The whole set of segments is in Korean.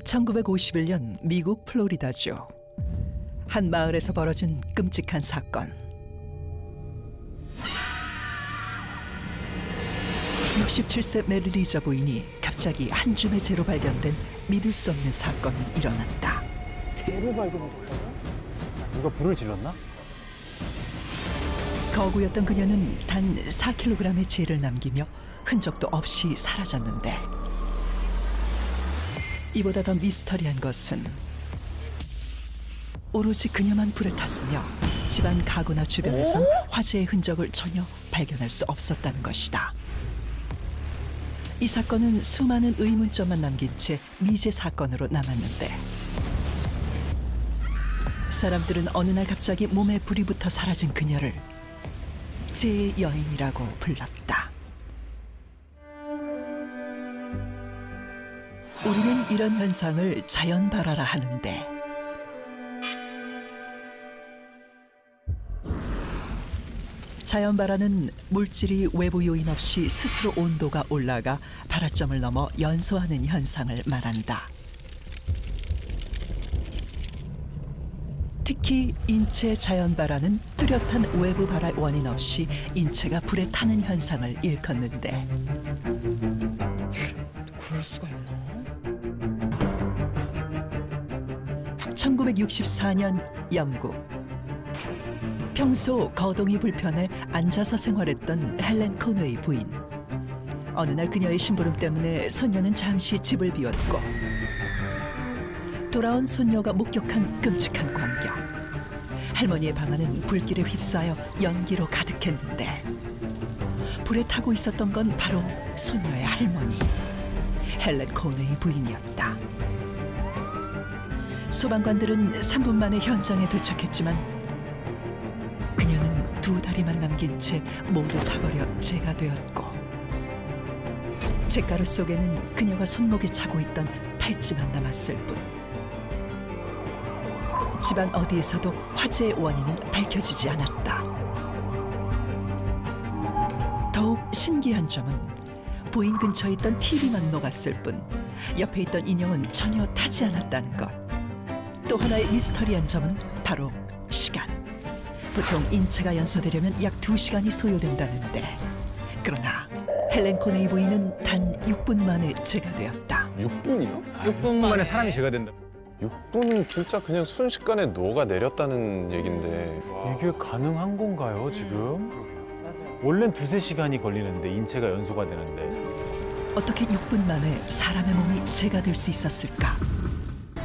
1951년 미국 플로리다주. 한 마을에서 벌어진 끔찍한 사건. 67세 메리 리저 부인이 갑자기 한 줌의 재로 발견된 믿을 수 없는 사건이 일어났다. 재로 발견이 됐다고? 누가 불을 질렀나? 거구였던 그녀는 단 4kg의 재를 남기며 흔적도 없이 사라졌는데, 이보다 더 미스터리한 것은 오로지 그녀만 불에 탔으며 집안 가구나 주변에선 화재의 흔적을 전혀 발견할 수 없었다는 것이다. 이 사건은 수많은 의문점만 남긴 채 미제 사건으로 남았는데, 사람들은 어느 날 갑자기 몸에 불이 붙어 사라진 그녀를 재의 여인이라고 불렀다. 우리는 이런 현상을 자연발화라 하는데, 자연발화는 물질이 외부 요인 없이 스스로 온도가 올라가 발화점을 넘어 연소하는 현상을 말한다. 특히 인체 자연발화는 뚜렷한 외부 발화 원인 없이 인체가 불에 타는 현상을 일컫는데, 그럴 수가 있나? 1964년 영국. 평소 거동이 불편해 앉아서 생활했던 헬렌 코너의 부인. 어느 날 그녀의 심부름 때문에 손녀는 잠시 집을 비웠고, 돌아온 손녀가 목격한 끔찍한 광경. 할머니의 방 안은 불길에 휩싸여 연기로 가득했는데, 불에 타고 있었던 건 바로 손녀의 할머니, 헬렌 코너의 부인이었다. 소방관들은 3분 만에 현장에 도착했지만 그녀는 2다리만 남긴 채 모두 타버려 재가 되었고, 잿가루 속에는 그녀가 손목에 차고 있던 팔찌만 남았을 뿐. 집안 어디에서도 화재의 원인은 밝혀지지 않았다. 더욱 신기한 점은 부인 근처에 있던 TV만 녹았을 뿐 옆에 있던 인형은 전혀 타지 않았다는 것. 또 하나의 미스터리한 점은 바로 시간. 보통 인체가 연소되려면 약 2시간이 소요된다는데, 그러나 헬렌 코네이 부인은 단 6분 만에 재가 되었다. 6분이요? 6분 만에 사람이 죄가 된다. 6분은 진짜 그냥 순식간에 녹아내렸다는 얘긴데. 이게 가능한 건가요, 지금? 맞아요. 원래는 2~3시간이 걸리는데 인체가 연소가 되는데. 어떻게 6분 만에 사람의 몸이 재가 될 수 있었을까?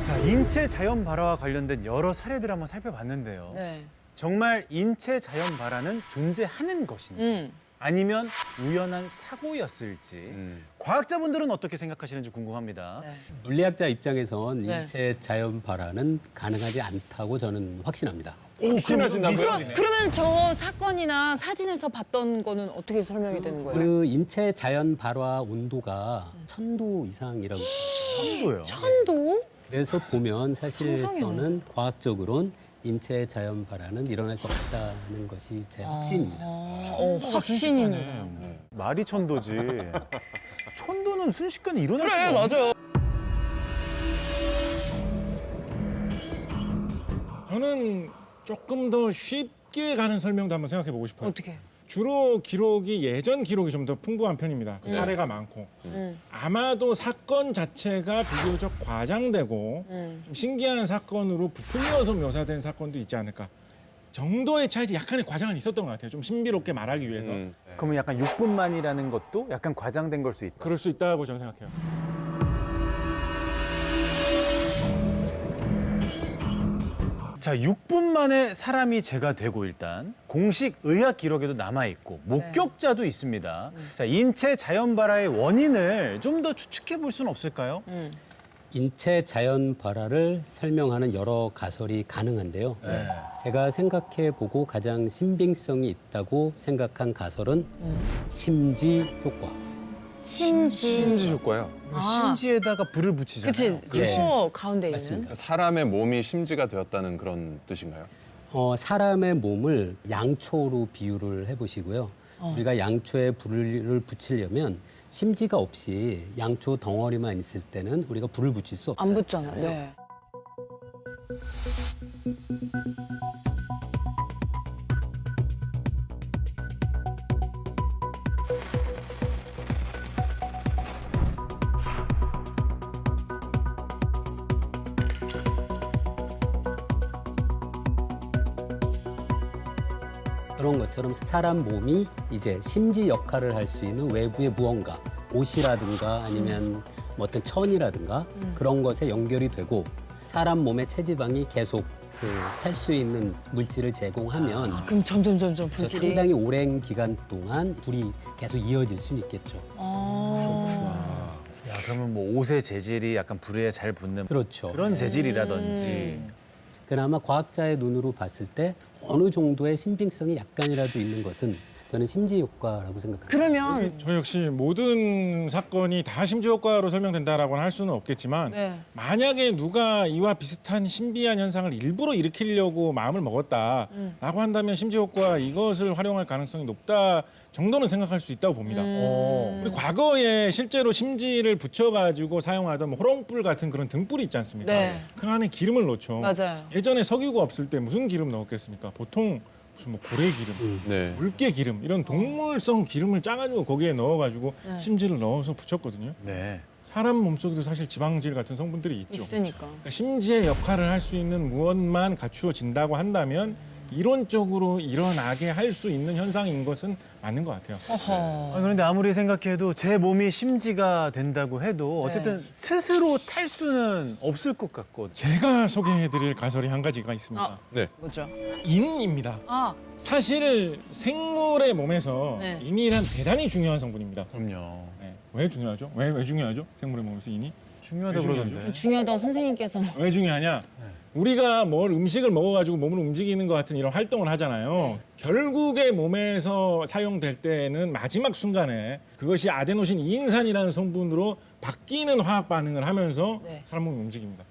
자, 인체 자연 발화와 관련된 여러 사례들을 한번 살펴봤는데요. 네. 정말 인체 자연 발화는 존재하는 것인지 아니면 우연한 사고였을지 과학자분들은 어떻게 생각하시는지 궁금합니다. 네. 물리학자 입장에선 네. 인체 자연 발화는 가능하지 않다고 저는 확신합니다. 확신하신다고요? 그러면 저 사건이나 사진에서 봤던 거는 어떻게 설명이 되는 거예요? 그 인체 자연 발화 온도가 1000도 이상이라고 천도요. 천도? 그래서 보면 사실 상상이 안 저는 과학적으로는 인체 자연 발화는 일어날 수 없다는 것이 제 확신입니다. 확신입니다. 말이 천도지. 천도는 순식간에 일어날 수가 그래, 없는. 맞아요. 저는 조금 더 쉽게 가는 설명도 한번 생각해 보고 싶어요. 어떻게? 주로 기록이 예전 기록이 좀 더 풍부한 편입니다. 사례가 많고. 아마도 사건 자체가 비교적 과장되고 좀 신기한 사건으로 부풀려서 묘사된 사건도 있지 않을까. 정도의 차이지 약간의 과장은 있었던 것 같아요. 좀 신비롭게 말하기 위해서. 그러면 약간 6분 만이라는 것도 약간 과장된 걸 수 있다. 그럴 수 있다고 저는 생각해요. 자, 6분 만에 사람이 재가 되고 일단 공식 의학 기록에도 남아 있고 목격자도 있습니다. 자, 인체 자연 발화의 원인을 좀 더 추측해 볼 수는 없을까요? 인체 자연 발화를 설명하는 여러 가설이 가능한데요. 제가 생각해 보고 가장 신빙성이 있다고 생각한 가설은 심지 효과. 심지. 효과요? 심지에다가 불을 붙이잖아요. 그치. 저 가운데 있는. 맞습니다. 사람의 몸이 심지가 되었다는 그런 뜻인가요? 사람의 몸을 양초로 비유를 해보시고요. 우리가 양초에 불을 붙이려면 심지가 없이 양초 덩어리만 있을 때는 우리가 불을 붙일 수 없어요. 안 붙잖아. 네. 그런 것처럼 사람 몸이 이제 심지 역할을 할 수 있는 외부의 무언가, 옷이라든가 아니면 뭐 어떤 천이라든가 그런 것에 연결이 되고 사람 몸의 체지방이 계속 탈 수 있는 물질을 제공하면 그럼 점점 저 불길이. 상당히 오랜 기간 동안 불이 계속 이어질 수는 있겠죠. 야, 그러면 뭐 옷의 재질이 약간 불에 잘 붙는 그렇죠. 그런 재질이라든지. 그나마 과학자의 눈으로 봤을 때 어느 정도의 신빙성이 약간이라도 있는 것은 저는 심지 효과라고 생각합니다. 그러면 저 역시 모든 사건이 다 심지 효과로 설명된다라고는 할 수는 없겠지만 네. 만약에 누가 이와 비슷한 신비한 현상을 일부러 일으키려고 마음을 먹었다라고 한다면 심지 효과 이것을 활용할 가능성이 높다 정도는 생각할 수 있다고 봅니다. 우리 과거에 실제로 심지를 붙여가지고 사용하던 뭐 호롱불 같은 그런 등불이 있지 않습니까? 네. 그 안에 기름을 넣죠. 맞아요. 예전에 석유가 없을 때 무슨 기름 넣었겠습니까? 보통 무슨 뭐 고래 기름, 네. 물개 기름 이런 동물성 기름을 짜가지고 거기에 넣어가지고 심지를 넣어서 붙였거든요. 네. 사람 몸속에도 사실 지방질 같은 성분들이 있죠. 있으니까. 그러니까 심지의 역할을 할 수 있는 무엇만 갖추어진다고 한다면 이론적으로 일어나게 할 수 있는 현상인 것은 맞는 것 같아요. 어허. 그런데 아무리 생각해도 제 몸이 심지가 된다고 해도 어쨌든 스스로 탈 수는 없을 것 같거든요. 제가 소개해드릴 가설이 한 가지가 있습니다. 아. 네. 뭐죠? 인입니다. 아, 사실 생물의 몸에서 네. 인이란 대단히 중요한 성분입니다. 그럼요. 네. 왜 중요하죠? 왜 중요하죠? 생물의 몸에서 인이? 중요하다고 왜 그러던데. 중요하다고 선생님께서. 왜 중요하냐? 우리가 뭘 음식을 먹어가지고 몸을 움직이는 것 같은 이런 활동을 하잖아요. 결국에 몸에서 사용될 때는 마지막 순간에 그것이 아데노신 이인산이라는 성분으로 바뀌는 화학 반응을 하면서 네. 사람 몸이 움직입니다.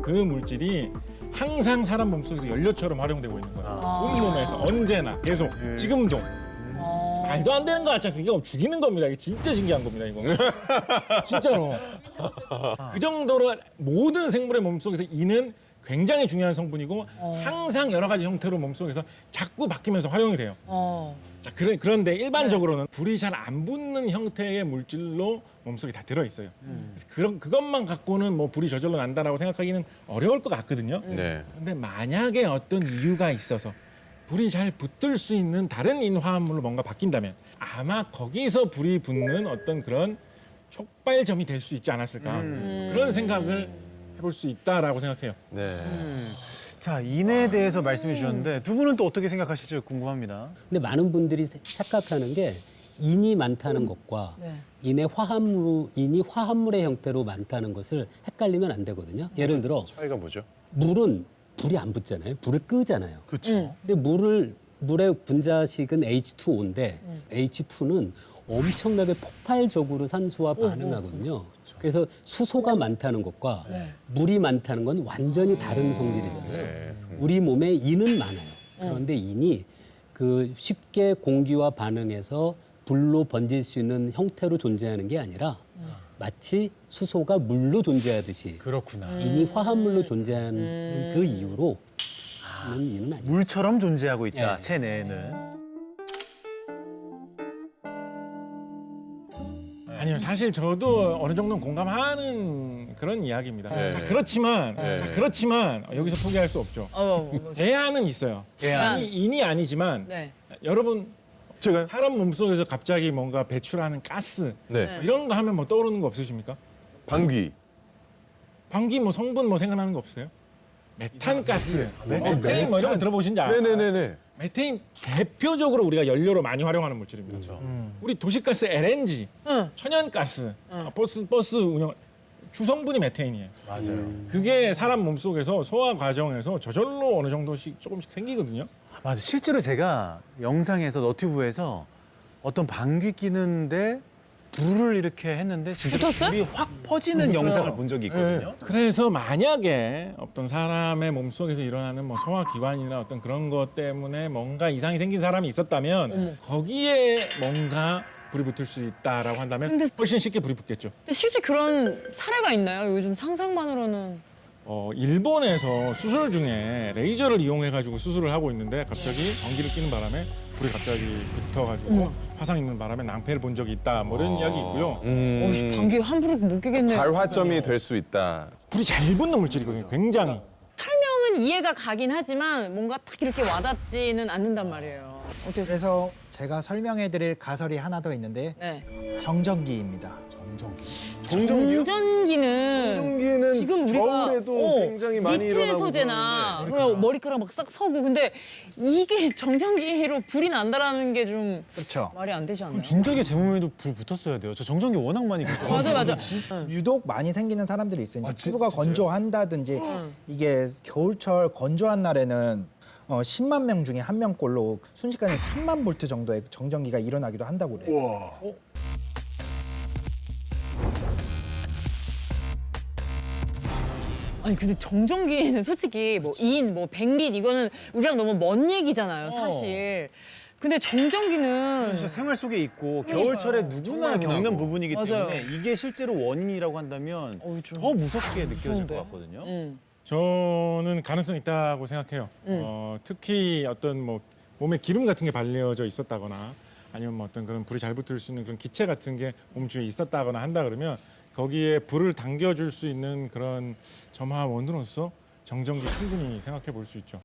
그 물질이 항상 사람 몸속에서 연료처럼 활용되고 있는 거예요. 온몸에서 언제나 계속 지금도. 말도 안 되는 거 같지 않습니까? 이거 죽이는 겁니다. 이게 진짜 신기한 겁니다. 이거 진짜로. 그 정도로 모든 생물의 몸속에서 이는 굉장히 중요한 성분이고 항상 여러 가지 형태로 몸속에서 자꾸 바뀌면서 활용이 돼요. 자, 그런데 일반적으로는 불이 잘 안 붙는 형태의 물질로 몸속에 다 들어있어요. 그래서 그것만 갖고는 뭐 불이 저절로 난다라고 생각하기는 어려울 것 같거든요. 네. 근데 만약에 어떤 이유가 있어서 불이 잘 붙을 수 있는 다른 인화합물로 뭔가 바뀐다면 아마 거기서 불이 붙는 어떤 그런 촉발점이 될 수 있지 않았을까 그런 생각을 해볼 수 있다라고 생각해요. 네. 자, 인에 대해서 말씀해 주셨는데 두 분은 또 어떻게 생각하실지 궁금합니다. 근데 많은 분들이 착각하는 게 인이 많다는 것과 네. 인이 화합물의 형태로 많다는 것을 헷갈리면 안 되거든요. 예를 들어 차이가 뭐죠? 물은 불이 안 붙잖아요. 불을 끄잖아요. 그렇죠. 근데 물의 분자식은 H2O인데 H2는 엄청나게 폭발적으로 산소와 반응하거든요. 그래서 수소가 많다는 것과 물이 많다는 건 완전히 다른 성질이잖아요. 네. 우리 몸에 인은 많아요. 그런데 인이 그 쉽게 공기와 반응해서 불로 번질 수 있는 형태로 존재하는 게 아니라 마치 수소가 물로 존재하듯이 그렇구나. 인이 화합물로 존재하는 그 이유로 인은 아니에요. 물처럼 존재하고 있다. 예. 체내에는. 아니요, 사실 저도 어느 정도는 공감하는 그런 이야기입니다. 네. 자, 그렇지만 여기서 포기할 수 없죠. 뭐. 대안은 있어요. 대안. 인이 아니지만 네. 여러분 제가 사람 몸속에서 갑자기 뭔가 배출하는 가스 네. 이런 거 하면 뭐 떠오르는 거 없으십니까? 방귀. 방귀 뭐 성분 뭐 생각나는 거 없어요? 메탄 가스, 메탄. 메테인 뭐 이런 거 들어보신지 알아요? 네네네네. 메테인 대표적으로 우리가 연료로 많이 활용하는 물질입니다. 우리 도시가스 LNG, 응. 천연가스, 버스 운영 주성분이 메테인이에요. 맞아요. 그게 사람 몸속에서 소화 과정에서 저절로 어느 정도씩 조금씩 생기거든요. 맞아. 실제로 제가 영상에서 너튜브에서 어떤 방귀 끼는데 불을 이렇게 했는데 진짜 붙었어요? 불이 확 퍼지는 영상을 본 적이 있거든요. 그래서 만약에 어떤 사람의 몸속에서 일어나는 뭐 소화기관이나 어떤 그런 것 때문에 뭔가 이상이 생긴 사람이 있었다면 거기에 뭔가 불이 붙을 수 있다라고 한다면 근데- 훨씬 쉽게 불이 붙겠죠. 근데 실제 그런 사례가 있나요? 요즘 상상만으로는. 일본에서 수술 중에 레이저를 이용해가지고 수술을 하고 있는데 갑자기 전기를 끼는 바람에 불이 갑자기 붙어가지고 화상 입는 바람에 낭패를 본 적이 있다. 뭐 이런 이야기 있고요. 방귀 함부로 못 끼겠네. 발화점이 될 수 있다. 불이 잘 붙는 물질이거든요. 굉장히. 설명은 이해가 가긴 하지만 뭔가 딱 이렇게 와닿지는 않는단 말이에요. 어떻게 생각해요? 그래서 제가 설명해드릴 가설이 하나 더 있는데 네. 정전기입니다. 정전기는 정전기는 지금 우리가 겨울에도 굉장히 많이 니트 일어나고 소재나 그러는데. 그냥 머리카락 막 싹 서고 근데 이게 정전기로 불이 난다라는 게 좀 그렇죠. 말이 안 되지 않나요? 진작에 제 몸에도 불 붙었어야 돼요. 저 정전기 워낙 많이 꼈어요. 맞아. 유독 많이 생기는 사람들이 있어요. 이제 피부가 건조한다든지 이게 겨울철 건조한 날에는 10만 명 중에 한 명꼴로 순식간에 3만 볼트 정도의 정전기가 일어나기도 한다고 그래요. 아니 근데 정전기는 솔직히 뭐 2인 뭐 100릿 이거는 우리랑 너무 먼 얘기잖아요, 사실. 근데 정전기는 진짜 생활 속에 있고 겨울철에 누구나 겪는 부분이기 맞아요. 때문에 이게 실제로 원인이라고 한다면 좀 더 무섭게 느껴질 무서운데? 것 같거든요. 저는 가능성 있다고 생각해요. 특히 어떤 뭐 몸에 기름 같은 게 발려져 있었다거나 아니면 뭐 어떤 그런 불이 잘 붙을 수 있는 그런 기체 같은 게 몸 주위에 있었다거나 한다 그러면 거기에 불을 당겨줄 수 있는 그런 점화원으로서 정전기 충분히 생각해 볼 수 있죠.